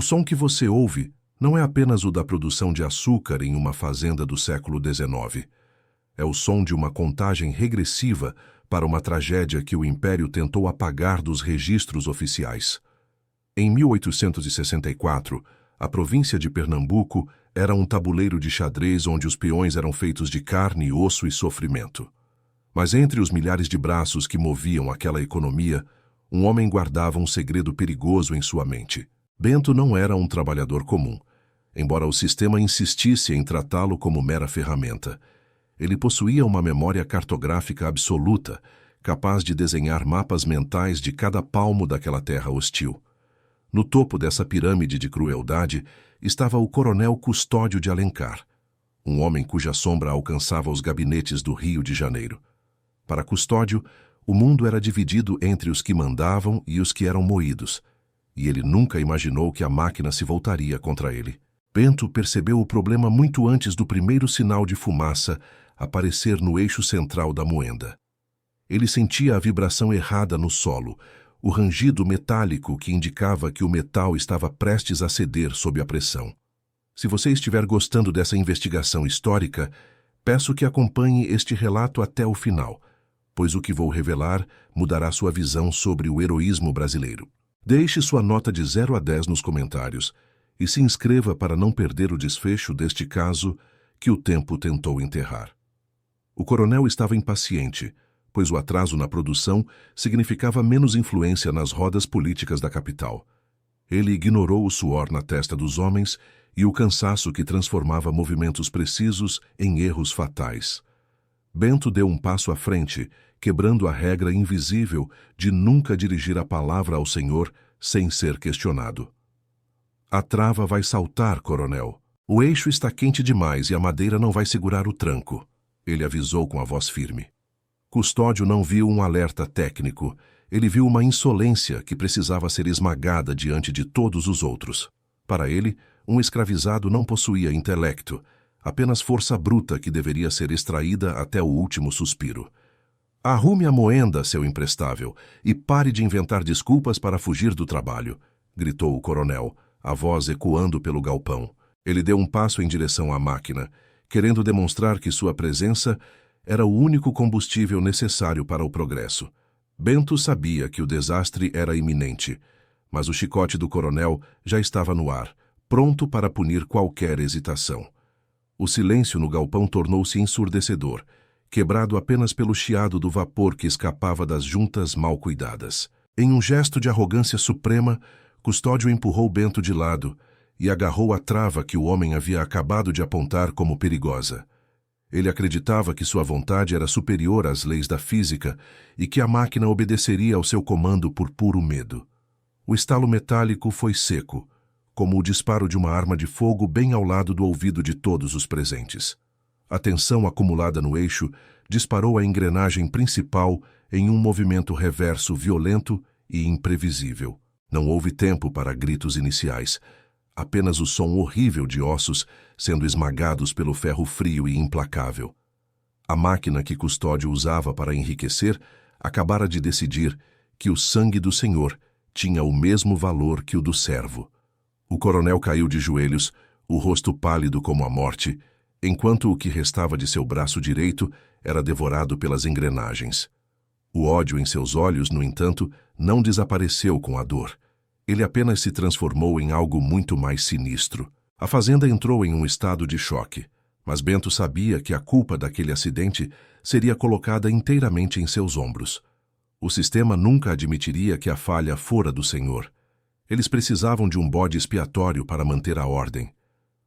som que você ouve não é apenas o da produção de açúcar em uma fazenda do século XIX. É o som de uma contagem regressiva para uma tragédia que o Império tentou apagar dos registros oficiais. Em 1864, a província de Pernambuco era um tabuleiro de xadrez onde os peões eram feitos de carne, osso e sofrimento. Mas entre os milhares de braços que moviam aquela economia, um homem guardava um segredo perigoso em sua mente. Bento não era um trabalhador comum, embora o sistema insistisse em tratá-lo como mera ferramenta. Ele possuía uma memória cartográfica absoluta, capaz de desenhar mapas mentais de cada palmo daquela terra hostil. No topo dessa pirâmide de crueldade estava o coronel Custódio de Alencar, um homem cuja sombra alcançava os gabinetes do Rio de Janeiro. Para Custódio, o mundo era dividido entre os que mandavam e os que eram moídos, e ele nunca imaginou que a máquina se voltaria contra ele. Bento percebeu o problema muito antes do primeiro sinal de fumaça aparecer no eixo central da moenda. Ele sentia a vibração errada no solo, o rangido metálico que indicava que o metal estava prestes a ceder sob a pressão. Se você estiver gostando dessa investigação histórica, peço que acompanhe este relato até o final, pois o que vou revelar mudará sua visão sobre o heroísmo brasileiro. Deixe sua nota de 0 a 10 nos comentários e se inscreva para não perder o desfecho deste caso que o tempo tentou enterrar. O coronel estava impaciente, pois o atraso na produção significava menos influência nas rodas políticas da capital. Ele ignorou o suor na testa dos homens e o cansaço que transformava movimentos precisos em erros fatais. Bento deu um passo à frente, quebrando a regra invisível de nunca dirigir a palavra ao Senhor sem ser questionado. A trava vai saltar, coronel. O eixo está quente demais e a madeira não vai segurar o tranco, ele avisou com a voz firme. Custódio não viu um alerta técnico, ele viu uma insolência que precisava ser esmagada diante de todos os outros. Para ele, um escravizado não possuía intelecto, apenas força bruta que deveria ser extraída até o último suspiro. Arrume a moenda, seu imprestável, e pare de inventar desculpas para fugir do trabalho, gritou o coronel, a voz ecoando pelo galpão. Ele deu um passo em direção à máquina, querendo demonstrar que sua presença era o único combustível necessário para o progresso. Bento sabia que o desastre era iminente, mas o chicote do coronel já estava no ar, pronto para punir qualquer hesitação. O silêncio no galpão tornou-se ensurdecedor, quebrado apenas pelo chiado do vapor que escapava das juntas mal cuidadas. Em um gesto de arrogância suprema, Custódio empurrou Bento de lado e agarrou a trava que o homem havia acabado de apontar como perigosa. Ele acreditava que sua vontade era superior às leis da física e que a máquina obedeceria ao seu comando por puro medo. O estalo metálico foi seco, como o disparo de uma arma de fogo bem ao lado do ouvido de todos os presentes. A tensão acumulada no eixo disparou a engrenagem principal em um movimento reverso violento e imprevisível. Não houve tempo para gritos iniciais, apenas o som horrível de ossos sendo esmagados pelo ferro frio e implacável. A máquina que Custódio usava para enriquecer acabara de decidir que o sangue do Senhor tinha o mesmo valor que o do servo. O coronel caiu de joelhos, o rosto pálido como a morte, enquanto o que restava de seu braço direito era devorado pelas engrenagens. O ódio em seus olhos, no entanto, não desapareceu com a dor. Ele apenas se transformou em algo muito mais sinistro. A fazenda entrou em um estado de choque, mas Bento sabia que a culpa daquele acidente seria colocada inteiramente em seus ombros. O sistema nunca admitiria que a falha fora do Senhor. Eles precisavam de um bode expiatório para manter a ordem.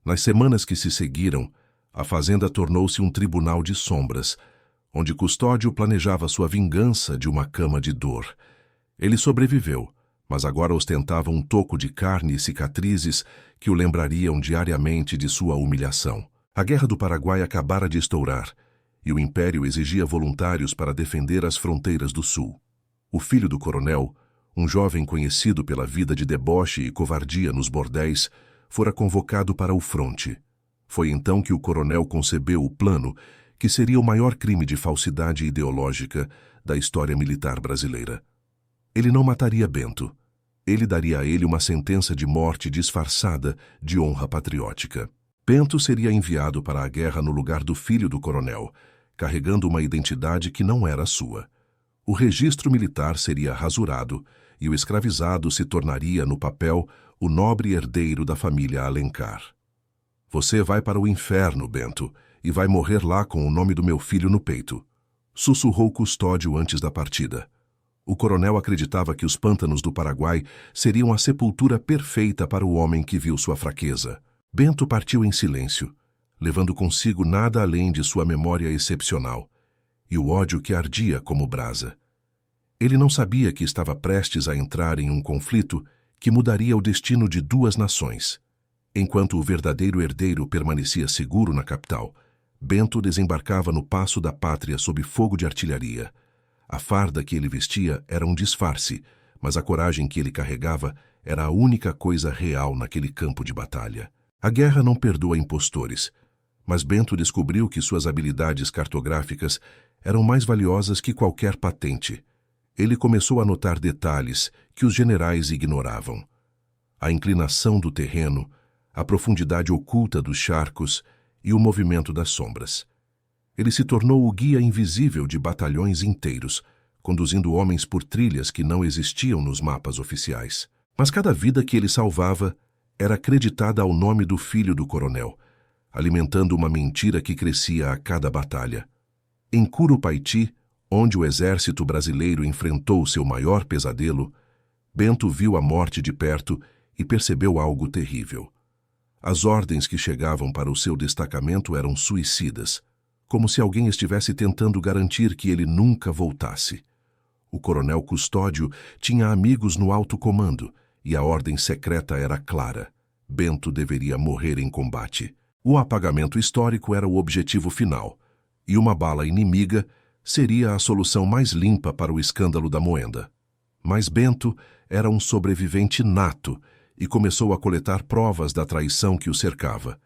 Nas semanas que se seguiram, a fazenda tornou-se um tribunal de sombras, onde Custódio planejava sua vingança de uma cama de dor. Ele sobreviveu, mas agora ostentava um toco de carne e cicatrizes que o lembrariam diariamente de sua humilhação. A Guerra do Paraguai acabara de estourar, e o Império exigia voluntários para defender as fronteiras do Sul. O filho do coronel, um jovem conhecido pela vida de deboche e covardia nos bordéis, fora convocado para o fronte. Foi então que o coronel concebeu o plano que seria o maior crime de falsidade ideológica da história militar brasileira. Ele não mataria Bento. Ele daria a ele uma sentença de morte disfarçada de honra patriótica. Bento seria enviado para a guerra no lugar do filho do coronel, carregando uma identidade que não era sua. O registro militar seria rasurado e o escravizado se tornaria, no papel, o nobre herdeiro da família Alencar. Você vai para o inferno, Bento, e vai morrer lá com o nome do meu filho no peito, sussurrou Custódio antes da partida. O coronel acreditava que os pântanos do Paraguai seriam a sepultura perfeita para o homem que viu sua fraqueza. Bento partiu em silêncio, levando consigo nada além de sua memória excepcional e o ódio que ardia como brasa. Ele não sabia que estava prestes a entrar em um conflito que mudaria o destino de duas nações. Enquanto o verdadeiro herdeiro permanecia seguro na capital, Bento desembarcava no Paço da Pátria sob fogo de artilharia. A farda que ele vestia era um disfarce, mas a coragem que ele carregava era a única coisa real naquele campo de batalha. A guerra não perdoa impostores, mas Bento descobriu que suas habilidades cartográficas eram mais valiosas que qualquer patente. Ele começou a notar detalhes que os generais ignoravam. A inclinação do terreno, a profundidade oculta dos charcos e o movimento das sombras. Ele se tornou o guia invisível de batalhões inteiros, conduzindo homens por trilhas que não existiam nos mapas oficiais. Mas cada vida que ele salvava era acreditada ao nome do filho do coronel, alimentando uma mentira que crescia a cada batalha. Em Curupaiti, onde o exército brasileiro enfrentou seu maior pesadelo, Bento viu a morte de perto e percebeu algo terrível. As ordens que chegavam para o seu destacamento eram suicidas, como se alguém estivesse tentando garantir que ele nunca voltasse. O coronel Custódio tinha amigos no alto comando e a ordem secreta era clara: Bento deveria morrer em combate. O apagamento histórico era o objetivo final, e uma bala inimiga seria a solução mais limpa para o escândalo da Moenda. Mas Bento era um sobrevivente nato e começou a coletar provas da traição que o cercava.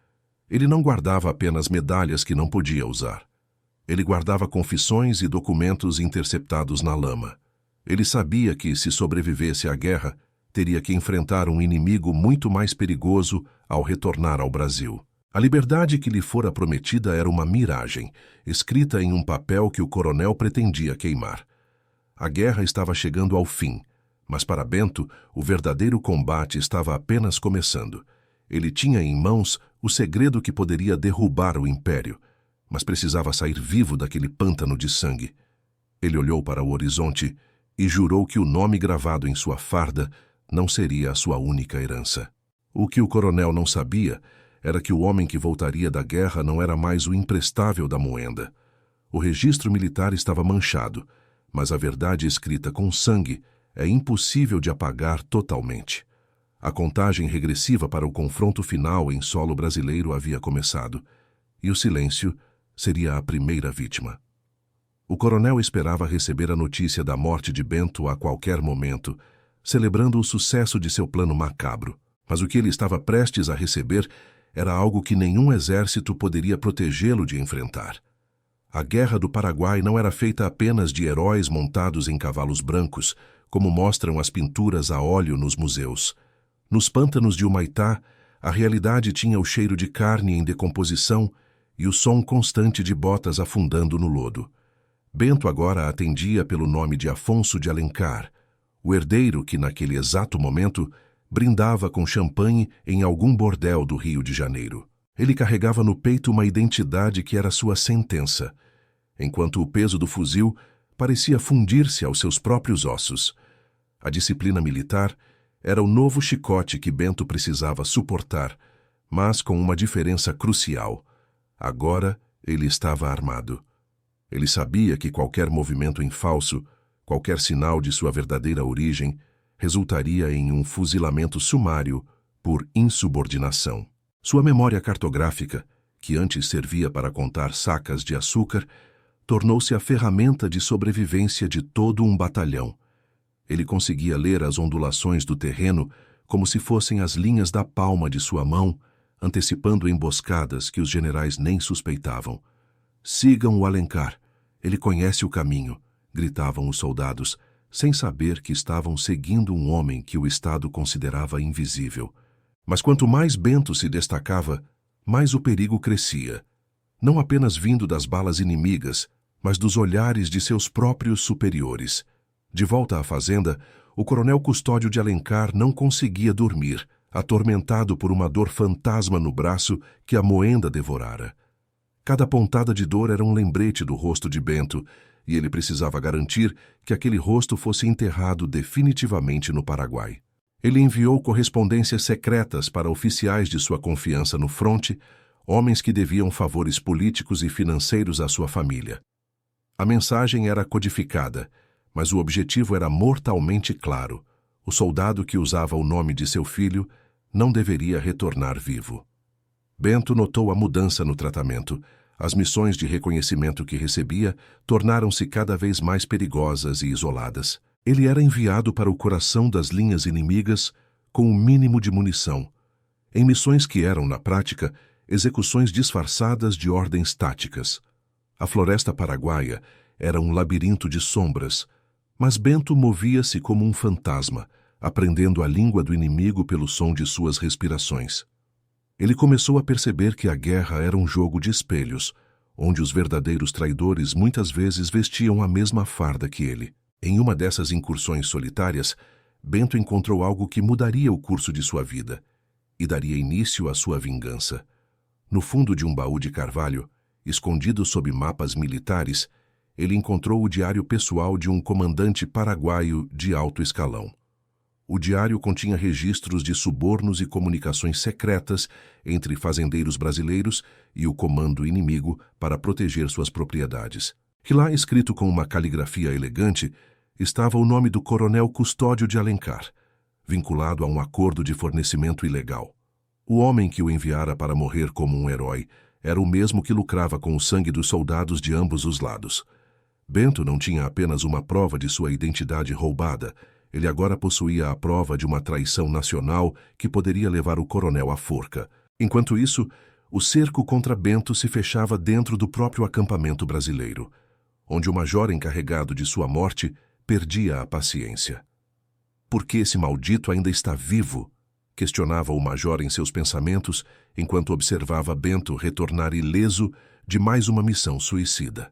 Ele não guardava apenas medalhas que não podia usar. Ele guardava confissões e documentos interceptados na lama. Ele sabia que, se sobrevivesse à guerra, teria que enfrentar um inimigo muito mais perigoso ao retornar ao Brasil. A liberdade que lhe fora prometida era uma miragem, escrita em um papel que o coronel pretendia queimar. A guerra estava chegando ao fim, mas para Bento, o verdadeiro combate estava apenas começando. Ele tinha em mãos o segredo que poderia derrubar o império, mas precisava sair vivo daquele pântano de sangue. Ele olhou para o horizonte e jurou que o nome gravado em sua farda não seria a sua única herança. O que o coronel não sabia era que o homem que voltaria da guerra não era mais o imprestável da Moenda. O registro militar estava manchado, mas a verdade escrita com sangue é impossível de apagar totalmente. A contagem regressiva para o confronto final em solo brasileiro havia começado, e o silêncio seria a primeira vítima. O coronel esperava receber a notícia da morte de Bento a qualquer momento, celebrando o sucesso de seu plano macabro. Mas o que ele estava prestes a receber era algo que nenhum exército poderia protegê-lo de enfrentar. A Guerra do Paraguai não era feita apenas de heróis montados em cavalos brancos, como mostram as pinturas a óleo nos museus. Nos pântanos de Humaitá, a realidade tinha o cheiro de carne em decomposição e o som constante de botas afundando no lodo. Bento agora atendia pelo nome de Afonso de Alencar, o herdeiro que, naquele exato momento, brindava com champanhe em algum bordel do Rio de Janeiro. Ele carregava no peito uma identidade que era sua sentença, enquanto o peso do fuzil parecia fundir-se aos seus próprios ossos. A disciplina militar era o novo chicote que Bento precisava suportar, mas com uma diferença crucial. Agora ele estava armado. Ele sabia que qualquer movimento em falso, qualquer sinal de sua verdadeira origem, resultaria em um fuzilamento sumário por insubordinação. Sua memória cartográfica, que antes servia para contar sacas de açúcar, tornou-se a ferramenta de sobrevivência de todo um batalhão. Ele conseguia ler as ondulações do terreno como se fossem as linhas da palma de sua mão, antecipando emboscadas que os generais nem suspeitavam. "Sigam o Alencar, ele conhece o caminho", gritavam os soldados, sem saber que estavam seguindo um homem que o Estado considerava invisível. Mas quanto mais Bento se destacava, mais o perigo crescia, não apenas vindo das balas inimigas, mas dos olhares de seus próprios superiores. De volta à fazenda, o coronel Custódio de Alencar não conseguia dormir, atormentado por uma dor fantasma no braço que a moenda devorara. Cada pontada de dor era um lembrete do rosto de Bento, e ele precisava garantir que aquele rosto fosse enterrado definitivamente no Paraguai. Ele enviou correspondências secretas para oficiais de sua confiança no fronte, homens que deviam favores políticos e financeiros à sua família. A mensagem era codificada, mas o objetivo era mortalmente claro. O soldado que usava o nome de seu filho não deveria retornar vivo. Bento notou a mudança no tratamento. As missões de reconhecimento que recebia tornaram-se cada vez mais perigosas e isoladas. Ele era enviado para o coração das linhas inimigas com o mínimo de munição, em missões que eram, na prática, execuções disfarçadas de ordens táticas. A floresta paraguaia era um labirinto de sombras, mas Bento movia-se como um fantasma, aprendendo a língua do inimigo pelo som de suas respirações. Ele começou a perceber que a guerra era um jogo de espelhos, onde os verdadeiros traidores muitas vezes vestiam a mesma farda que ele. Em uma dessas incursões solitárias, Bento encontrou algo que mudaria o curso de sua vida e daria início à sua vingança. No fundo de um baú de carvalho, escondido sob mapas militares, ele encontrou o diário pessoal de um comandante paraguaio de alto escalão. O diário continha registros de subornos e comunicações secretas entre fazendeiros brasileiros e o comando inimigo para proteger suas propriedades. E lá, escrito com uma caligrafia elegante, estava o nome do coronel Custódio de Alencar, vinculado a um acordo de fornecimento ilegal. O homem que o enviara para morrer como um herói era o mesmo que lucrava com o sangue dos soldados de ambos os lados. Bento não tinha apenas uma prova de sua identidade roubada, ele agora possuía a prova de uma traição nacional que poderia levar o coronel à forca. Enquanto isso, o cerco contra Bento se fechava dentro do próprio acampamento brasileiro, onde o major encarregado de sua morte perdia a paciência. Por que esse maldito ainda está vivo? Questionava o major em seus pensamentos, enquanto observava Bento retornar ileso de mais uma missão suicida.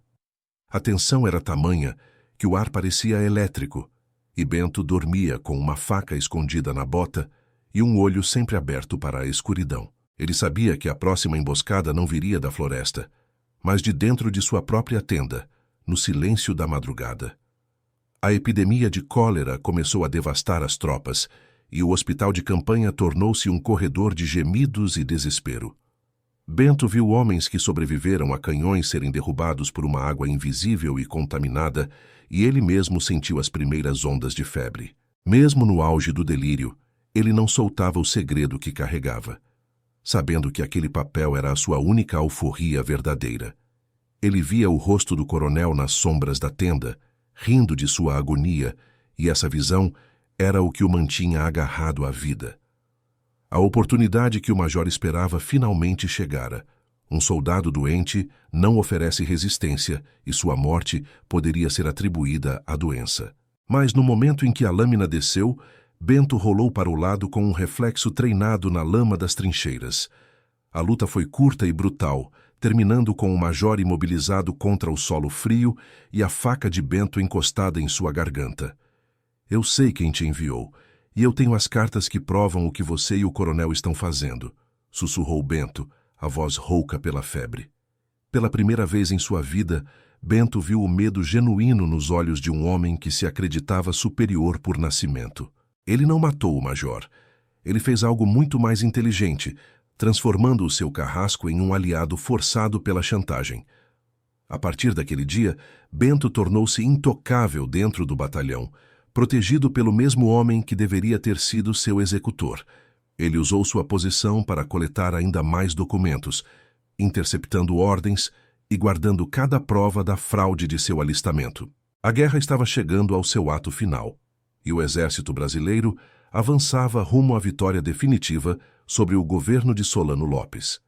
A tensão era tamanha que o ar parecia elétrico, e Bento dormia com uma faca escondida na bota e um olho sempre aberto para a escuridão. Ele sabia que a próxima emboscada não viria da floresta, mas de dentro de sua própria tenda, no silêncio da madrugada. A epidemia de cólera começou a devastar as tropas, e o hospital de campanha tornou-se um corredor de gemidos e desespero. Bento viu homens que sobreviveram a canhões serem derrubados por uma água invisível e contaminada, e ele mesmo sentiu as primeiras ondas de febre. Mesmo no auge do delírio, ele não soltava o segredo que carregava, sabendo que aquele papel era a sua única alforria verdadeira. Ele via o rosto do coronel nas sombras da tenda, rindo de sua agonia, e essa visão era o que o mantinha agarrado à vida. A oportunidade que o major esperava finalmente chegara. Um soldado doente não oferece resistência e sua morte poderia ser atribuída à doença. Mas no momento em que a lâmina desceu, Bento rolou para o lado com um reflexo treinado na lama das trincheiras. A luta foi curta e brutal, terminando com o major imobilizado contra o solo frio e a faca de Bento encostada em sua garganta. Eu sei quem te enviou, e eu tenho as cartas que provam o que você e o coronel estão fazendo, sussurrou Bento, a voz rouca pela febre. Pela primeira vez em sua vida, Bento viu o medo genuíno nos olhos de um homem que se acreditava superior por nascimento. Ele não matou o major. Ele fez algo muito mais inteligente, transformando o seu carrasco em um aliado forçado pela chantagem. A partir daquele dia, Bento tornou-se intocável dentro do batalhão, protegido pelo mesmo homem que deveria ter sido seu executor. Ele usou sua posição para coletar ainda mais documentos, interceptando ordens e guardando cada prova da fraude de seu alistamento. A guerra estava chegando ao seu ato final, e o exército brasileiro avançava rumo à vitória definitiva sobre o governo de Solano Lopes.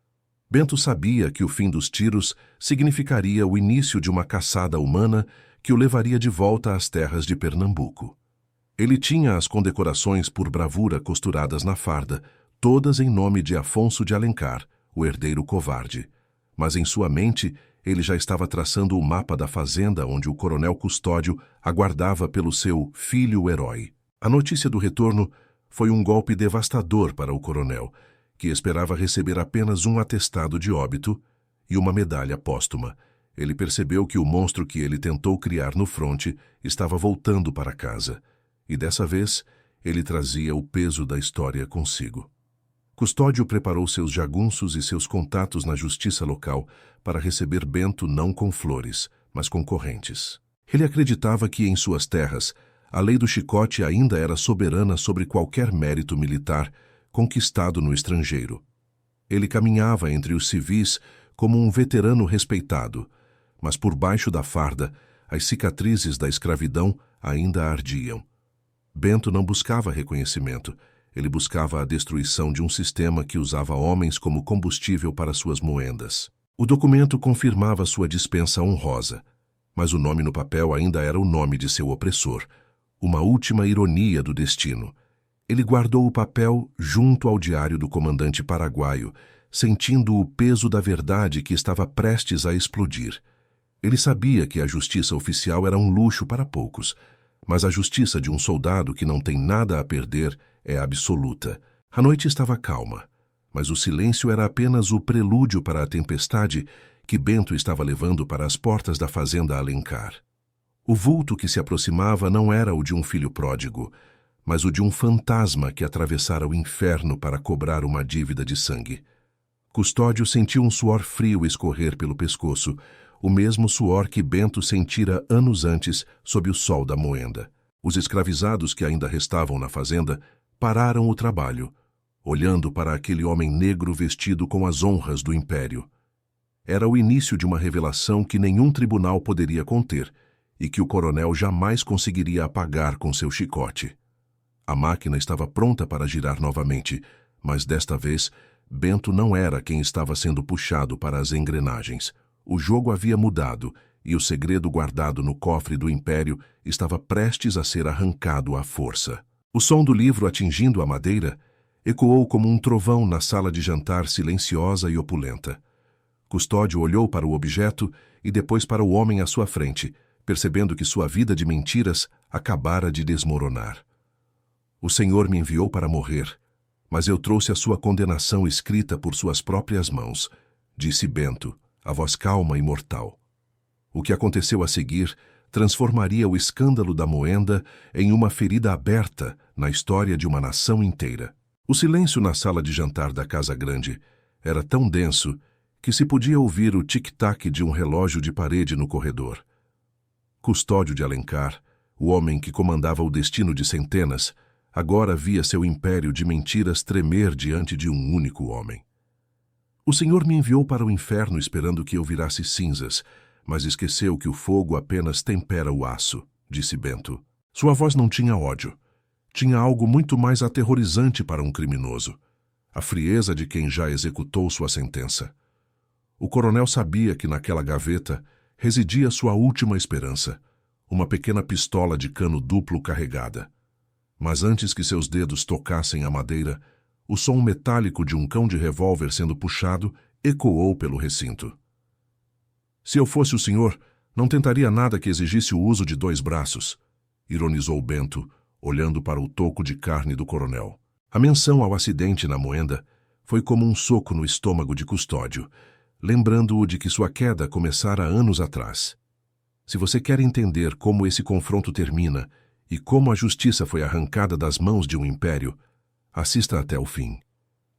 Bento sabia que o fim dos tiros significaria o início de uma caçada humana que o levaria de volta às terras de Pernambuco. Ele tinha as condecorações por bravura costuradas na farda, todas em nome de Afonso de Alencar, o herdeiro covarde. Mas em sua mente, ele já estava traçando o mapa da fazenda onde o coronel Custódio aguardava pelo seu filho herói. A notícia do retorno foi um golpe devastador para o coronel, que esperava receber apenas um atestado de óbito e uma medalha póstuma. Ele percebeu que o monstro que ele tentou criar no fronte estava voltando para casa, e dessa vez ele trazia o peso da história consigo. Custódio preparou seus jagunços e seus contatos na justiça local para receber Bento não com flores, mas com correntes. Ele acreditava que em suas terras a lei do chicote ainda era soberana sobre qualquer mérito militar conquistado no estrangeiro. Ele caminhava entre os civis como um veterano respeitado, mas por baixo da farda as cicatrizes da escravidão ainda ardiam. Bento não buscava reconhecimento, ele buscava a destruição de um sistema que usava homens como combustível para suas moendas. O documento confirmava sua dispensa honrosa, mas o nome no papel ainda era o nome de seu opressor, uma última ironia do destino. Ele guardou o papel junto ao diário do comandante paraguaio, sentindo o peso da verdade que estava prestes a explodir. Ele sabia que a justiça oficial era um luxo para poucos, mas a justiça de um soldado que não tem nada a perder é absoluta. A noite estava calma, mas o silêncio era apenas o prelúdio para a tempestade que Bento estava levando para as portas da fazenda Alencar. O vulto que se aproximava não era o de um filho pródigo, mas o de um fantasma que atravessara o inferno para cobrar uma dívida de sangue. Custódio sentiu um suor frio escorrer pelo pescoço, o mesmo suor que Bento sentira anos antes sob o sol da moenda. Os escravizados que ainda restavam na fazenda pararam o trabalho, olhando para aquele homem negro vestido com as honras do império. Era o início de uma revelação que nenhum tribunal poderia conter e que o coronel jamais conseguiria apagar com seu chicote. A máquina estava pronta para girar novamente, mas desta vez Bento não era quem estava sendo puxado para as engrenagens. O jogo havia mudado e o segredo guardado no cofre do império estava prestes a ser arrancado à força. O som do livro atingindo a madeira ecoou como um trovão na sala de jantar silenciosa e opulenta. Custódio olhou para o objeto e depois para o homem à sua frente, percebendo que sua vida de mentiras acabara de desmoronar. O Senhor me enviou para morrer, mas eu trouxe a sua condenação escrita por suas próprias mãos, disse Bento, a voz calma e mortal. O que aconteceu a seguir transformaria o escândalo da moenda em uma ferida aberta na história de uma nação inteira. O silêncio na sala de jantar da Casa Grande era tão denso que se podia ouvir o tic-tac de um relógio de parede no corredor. Custódio de Alencar, o homem que comandava o destino de centenas, agora via seu império de mentiras tremer diante de um único homem. O Senhor me enviou para o inferno esperando que eu virasse cinzas, mas esqueceu que o fogo apenas tempera o aço, disse Bento. Sua voz não tinha ódio. Tinha algo muito mais aterrorizante para um criminoso. A frieza de quem já executou sua sentença. O coronel sabia que naquela gaveta residia sua última esperança, uma pequena pistola de cano duplo carregada. Mas antes que seus dedos tocassem a madeira, o som metálico de um cão de revólver sendo puxado ecoou pelo recinto. Se eu fosse o senhor, não tentaria nada que exigisse o uso de 2 braços, ironizou Bento, olhando para o toco de carne do coronel. A menção ao acidente na moenda foi como um soco no estômago de Custódio, lembrando-o de que sua queda começara anos atrás. Se você quer entender como esse confronto termina e como a justiça foi arrancada das mãos de um império, assista até o fim.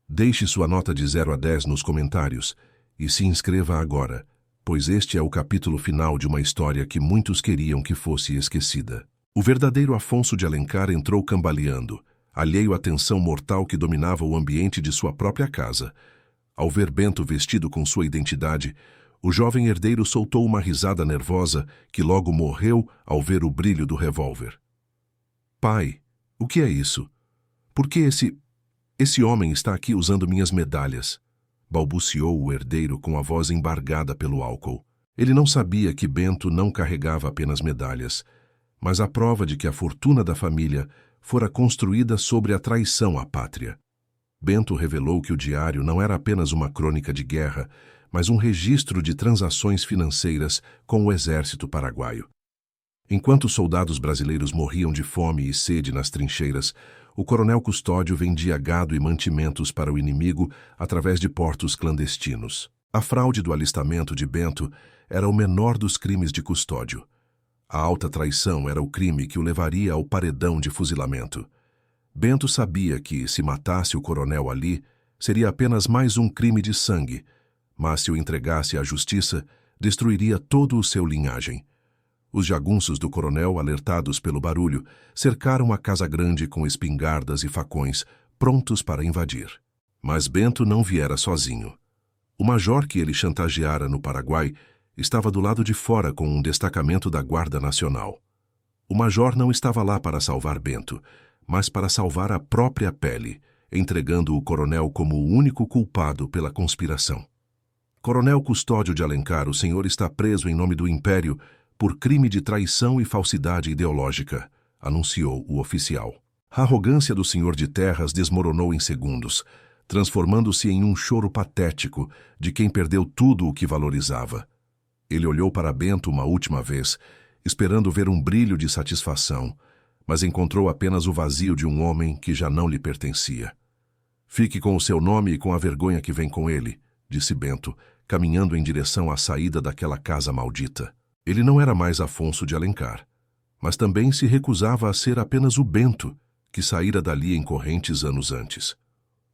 Deixe sua nota de 0 a 10 nos comentários e se inscreva agora, pois este é o capítulo final de uma história que muitos queriam que fosse esquecida. O verdadeiro Afonso de Alencar entrou cambaleando, alheio à tensão mortal que dominava o ambiente de sua própria casa. Ao ver Bento vestido com sua identidade, o jovem herdeiro soltou uma risada nervosa que logo morreu ao ver o brilho do revólver. Pai, o que é isso? Por que esse homem está aqui usando minhas medalhas? Balbuciou o herdeiro com a voz embargada pelo álcool. Ele não sabia que Bento não carregava apenas medalhas, mas a prova de que a fortuna da família fora construída sobre a traição à pátria. Bento revelou que o diário não era apenas uma crônica de guerra, mas um registro de transações financeiras com o exército paraguaio. Enquanto os soldados brasileiros morriam de fome e sede nas trincheiras, o coronel Custódio vendia gado e mantimentos para o inimigo através de portos clandestinos. A fraude do alistamento de Bento era o menor dos crimes de Custódio. A alta traição era o crime que o levaria ao paredão de fuzilamento. Bento sabia que, se matasse o coronel ali, seria apenas mais um crime de sangue, mas se o entregasse à justiça, destruiria todo o seu linhagem. Os jagunços do coronel, alertados pelo barulho, cercaram a casa grande com espingardas e facões, prontos para invadir. Mas Bento não viera sozinho. O major que ele chantageara no Paraguai estava do lado de fora com um destacamento da Guarda Nacional. O major não estava lá para salvar Bento, mas para salvar a própria pele, entregando o coronel como o único culpado pela conspiração. Coronel Custódio de Alencar, o senhor está preso em nome do Império por crime de traição e falsidade ideológica, anunciou o oficial. A arrogância do senhor de Terras desmoronou em segundos, transformando-se em um choro patético de quem perdeu tudo o que valorizava. Ele olhou para Bento uma última vez, esperando ver um brilho de satisfação, mas encontrou apenas o vazio de um homem que já não lhe pertencia. Fique com o seu nome e com a vergonha que vem com ele, disse Bento, caminhando em direção à saída daquela casa maldita. Ele não era mais Afonso de Alencar, mas também se recusava a ser apenas o Bento, que saíra dali em Correntes anos antes.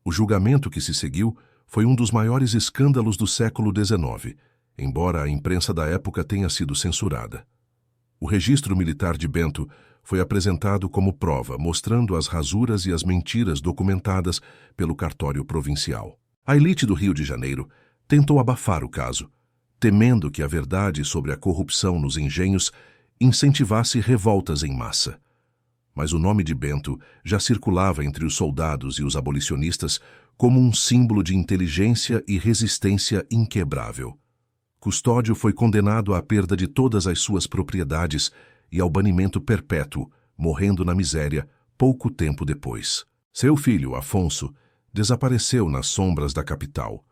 O julgamento que se seguiu foi um dos maiores escândalos do século XIX, embora a imprensa da época tenha sido censurada. O registro militar de Bento foi apresentado como prova, mostrando as rasuras e as mentiras documentadas pelo cartório provincial. A elite do Rio de Janeiro tentou abafar o caso, temendo que a verdade sobre a corrupção nos engenhos incentivasse revoltas em massa. Mas o nome de Bento já circulava entre os soldados e os abolicionistas como um símbolo de inteligência e resistência inquebrável. Custódio foi condenado à perda de todas as suas propriedades e ao banimento perpétuo, morrendo na miséria pouco tempo depois. Seu filho, Afonso, desapareceu nas sombras da capital,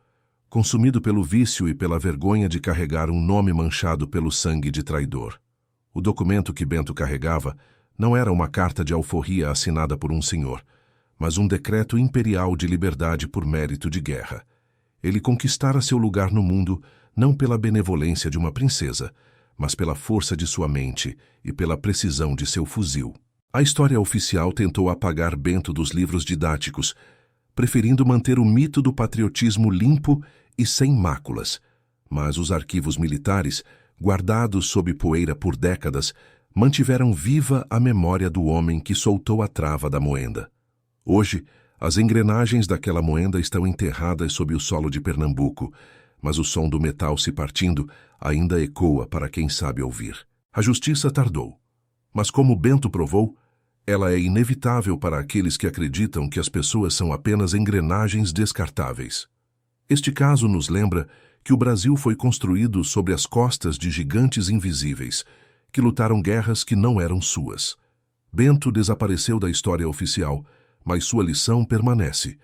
consumido pelo vício e pela vergonha de carregar um nome manchado pelo sangue de traidor. O documento que Bento carregava não era uma carta de alforria assinada por um senhor, mas um decreto imperial de liberdade por mérito de guerra. Ele conquistara seu lugar no mundo não pela benevolência de uma princesa, mas pela força de sua mente e pela precisão de seu fuzil. A história oficial tentou apagar Bento dos livros didáticos, preferindo manter o mito do patriotismo limpo e sem máculas, mas os arquivos militares, guardados sob poeira por décadas, mantiveram viva a memória do homem que soltou a trava da moenda. Hoje, as engrenagens daquela moenda estão enterradas sob o solo de Pernambuco, mas o som do metal se partindo ainda ecoa para quem sabe ouvir. A justiça tardou, mas como Bento provou, ela é inevitável para aqueles que acreditam que as pessoas são apenas engrenagens descartáveis. Este caso nos lembra que o Brasil foi construído sobre as costas de gigantes invisíveis, que lutaram guerras que não eram suas. Bento desapareceu da história oficial, mas sua lição permanece.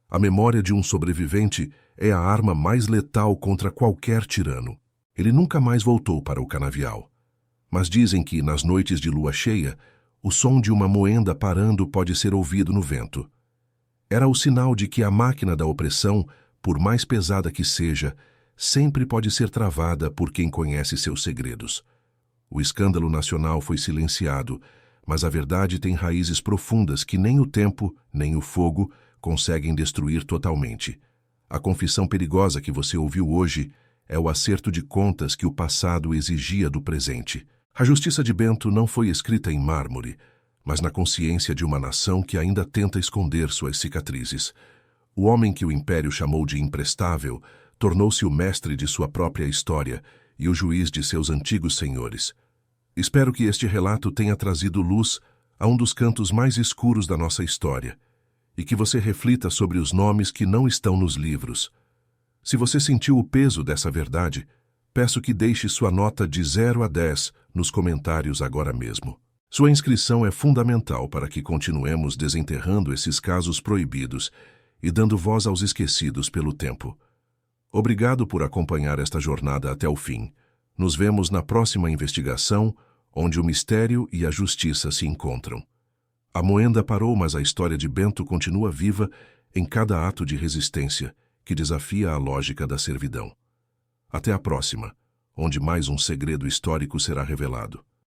A memória de um sobrevivente é a arma mais letal contra qualquer tirano. Ele nunca mais voltou para o canavial. Mas dizem que, nas noites de lua cheia, o som de uma moenda parando pode ser ouvido no vento. Era o sinal de que a máquina da opressão, por mais pesada que seja, sempre pode ser travada por quem conhece seus segredos. O escândalo nacional foi silenciado, mas a verdade tem raízes profundas que nem o tempo, nem o fogo conseguem destruir totalmente. A confissão perigosa que você ouviu hoje é o acerto de contas que o passado exigia do presente. A justiça de Bento não foi escrita em mármore, mas na consciência de uma nação que ainda tenta esconder suas cicatrizes. O homem que o Império chamou de imprestável tornou-se o mestre de sua própria história e o juiz de seus antigos senhores. Espero que este relato tenha trazido luz a um dos cantos mais escuros da nossa história e que você reflita sobre os nomes que não estão nos livros. Se você sentiu o peso dessa verdade, Peço que deixe sua nota de 0 a 10 nos comentários agora mesmo. Sua inscrição é fundamental para que continuemos desenterrando esses casos proibidos e dando voz aos esquecidos pelo tempo. Obrigado por acompanhar esta jornada até o fim. Nos vemos na próxima investigação, onde o mistério e a justiça se encontram. A moenda parou, mas a história de Bento continua viva em cada ato de resistência que desafia a lógica da servidão. Até a próxima, onde mais um segredo histórico será revelado.